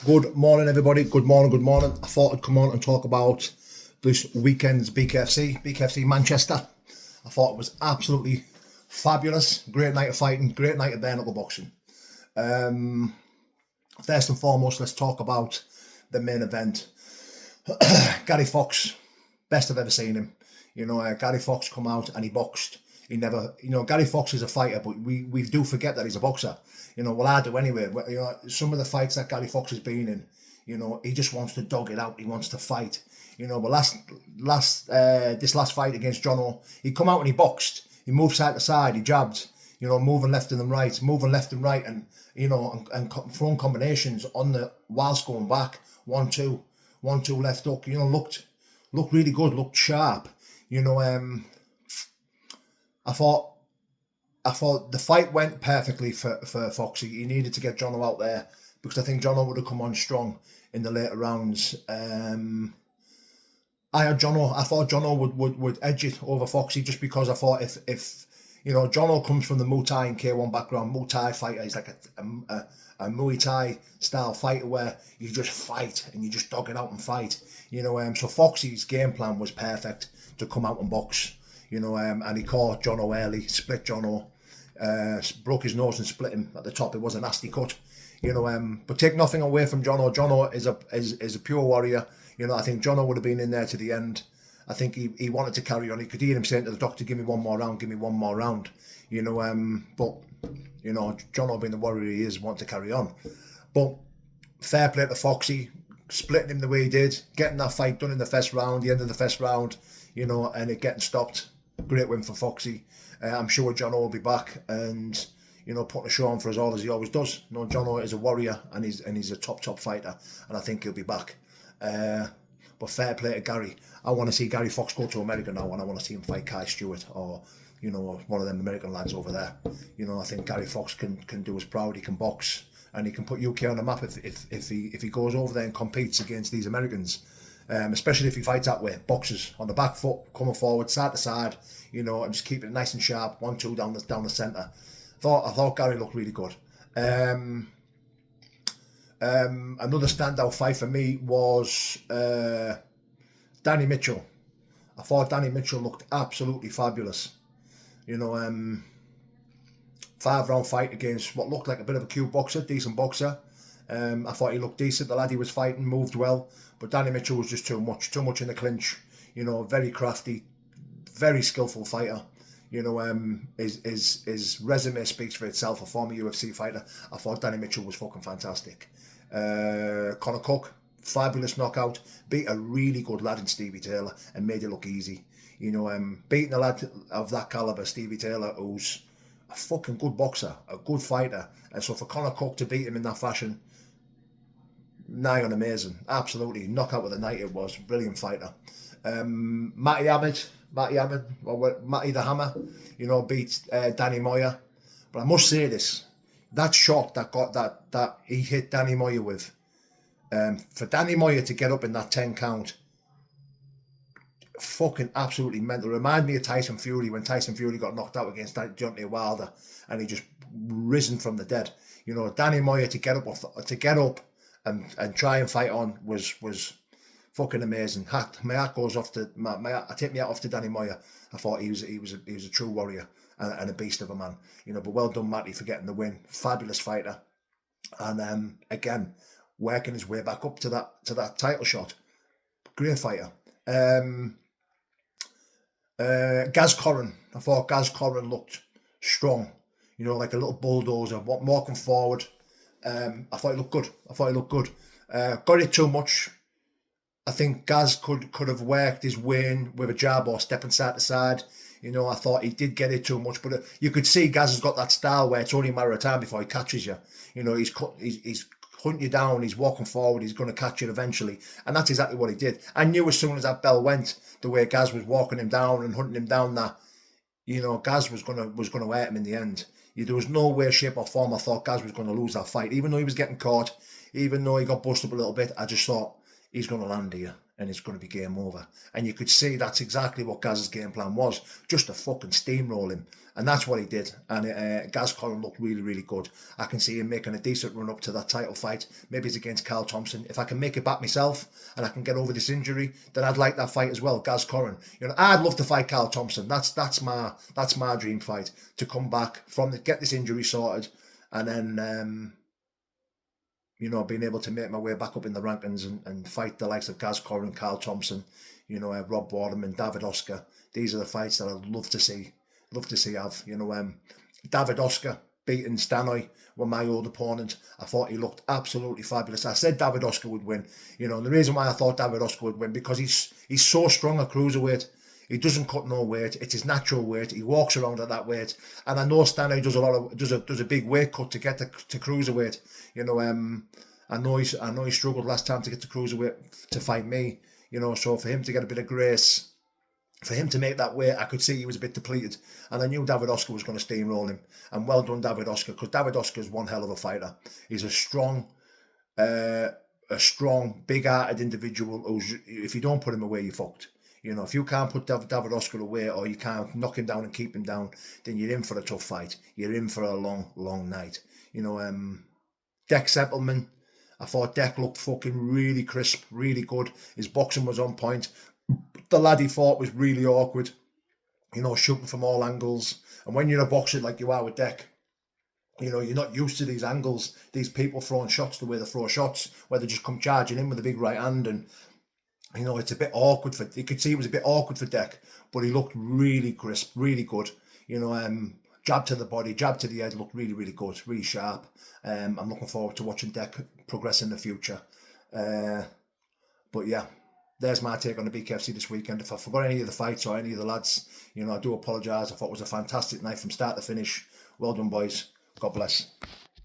Good morning, everybody. Good morning, good morning. I thought I'd come on and talk about this weekend's BKFC Manchester. I thought it was absolutely fabulous. Great night of fighting, great night of bare knuckle boxing. First and foremost, let's talk about the main event. Gary Fox, best I've ever seen him. Gary Fox come out and he boxed. He never, Gary Fox is a fighter, but we do forget that he's a boxer. Well, I do anyway. Some of the fights that Gary Fox has been in, he just wants to dog it out. He wants to fight. But this last fight against Jono, he come out and he boxed. He moved side to side. He jabbed. Moving left and right, and and throwing combinations on the whilst going back. 1-2, 1-2 left hook. Looked really good. Looked sharp. I thought the fight went perfectly for Foxy. He needed to get Jono out there because I think Jono would have come on strong in the later rounds. I thought Jono would edge it over Foxy just because I thought if Jono comes from the Muay Thai and K1 background, Muay Thai fighter, he's like a Muay Thai style fighter where you just fight and you just dog it out and fight. So Foxy's game plan was perfect to come out and box. And he caught Jono early, split Jono, broke his nose and split him at the top. It was a nasty cut, but take nothing away from Jono. Jono is a pure warrior. I think Jono would have been in there to the end. I think he wanted to carry on. He could hear him saying to the doctor, "Give me one more round, give me one more round." But Jono being the warrior he is, want to carry on. But fair play to Foxy, splitting him the way he did, getting that fight done in the first round, the end of the first round, and it getting stopped. Great win for Foxy. I'm sure Jono will be back and putting a show on for us all as he always does. Jono is a warrior and he's a top fighter, and I think he'll be back. But fair play to Gary. I want to see Gary Fox go to America now, and I want to see him fight Kai Stewart or one of them American lads over there. I think Gary Fox can do us proud. He can box and he can put UK on the map if he goes over there and competes against these Americans. Especially if he fights that way, boxers on the back foot, coming forward, side to side, and just keeping it nice and sharp. 1-2 down the centre. I thought Gary looked really good. Another standout fight for me was Danny Mitchell. I thought Danny Mitchell looked absolutely fabulous. 5-round fight against what looked like a bit of a cute boxer, decent boxer. I thought he looked decent. The lad he was fighting moved well, but Danny Mitchell was just too much in the clinch. Very crafty, very skillful fighter. His resume speaks for itself. A former UFC fighter. I thought Danny Mitchell was fucking fantastic. Conor Cook, fabulous knockout. Beat a really good lad in Stevie Taylor and made it look easy. Beating a lad of that caliber, Stevie Taylor, who's a fucking good boxer, a good fighter, and so for Conor Cook to beat him in that fashion, nigh on amazing. Absolutely knockout of the night. It was brilliant fighter. Matty the Hammer, beat Danny Moyer. But I must say this: that shot that he hit Danny Moyer with, for Danny Moyer to get up in that 10 count, fucking absolutely mental. Remind me of Tyson Fury when Tyson Fury got knocked out against Deontay Wilder and he just risen from the dead. Danny Moyer to get up and try and fight on was fucking amazing. My hat goes off to I take my hat off to Danny Moyer. I thought he was a true warrior and a beast of a man. But well done, Matty, for getting the win. Fabulous fighter, and again working his way back up to that title shot. Great fighter. Gaz Corin. I thought Gaz Corin looked strong. Like a little bulldozer, walking forward. I thought he looked good. Got it too much. I think Gaz could have worked his way in with a jab or stepping side to side. I thought he did get it too much, but you could see Gaz has got that style where it's only a matter of time before he catches you. He's hunting you down, he's walking forward, he's going to catch you eventually, and that's exactly what he did. I knew as soon as that bell went, the way Gaz was walking him down and hunting him down, that Gaz was going to hurt him in the end. There was no way, shape or form I thought Gaz was going to lose that fight, even though he was getting caught, even though he got busted up a little bit. I just thought he's going to land here, and it's going to be game over. And you could see that's exactly what Gaz's game plan was, just to fucking steamroll him. And that's what he did. And Gaz Corin looked really, really good. I can see him making a decent run up to that title fight. Maybe it's against Carl Thompson. If I can make it back myself and I can get over this injury, then I'd like that fight as well, Gaz Corin. You know, I'd love to fight Carl Thompson. That's my dream fight, to come back get this injury sorted, and then you know, being able to make my way back up in the rankings and fight the likes of Gaz Corin, Carl Thompson, you know, Rob Waterman, David Oscar. These are the fights that I'd love to see have. You know, David Oscar beating Standout were my old opponent. I thought he looked absolutely fabulous. I said David Oscar would win. You know, and the reason why I thought David Oscar would win, because he's so strong at cruiserweight. He doesn't cut no weight. It's his natural weight. He walks around at that weight. And I know Standout does a big weight cut to get to cruiserweight. You know, I know he struggled last time to get to cruiserweight to fight me. You know, so for him to get a bit of grace, for him to make that weight, I could see he was a bit depleted. And I knew David Oscar was going to steamroll him. And well done, David Oscar, because David Oscar is one hell of a fighter. He's a strong, big-hearted individual who's, if you don't put him away, you're fucked. You know, if you can't put David Oscar away, or you can't knock him down and keep him down, then you're in for a tough fight. You're in for a long, long night. You know, Deck Seppelman, I thought Deck looked fucking really crisp, really good. His boxing was on point. The lad he fought was really awkward, you know, shooting from all angles. And when you're a boxer like you are with Deck, you know, you're not used to these angles, these people throwing shots the way they throw shots, where they just come charging in with a big right hand. And you know, it's a bit awkward you could see it was a bit awkward for Deck, but he looked really crisp, really good. You know, jab to the body, jab to the head, looked really, really good, really sharp. I'm looking forward to watching Deck progress in the future. But yeah, there's my take on the BKFC this weekend. If I forgot any of the fights or any of the lads, you know, I do apologise. I thought it was a fantastic night from start to finish. Well done, boys. God bless.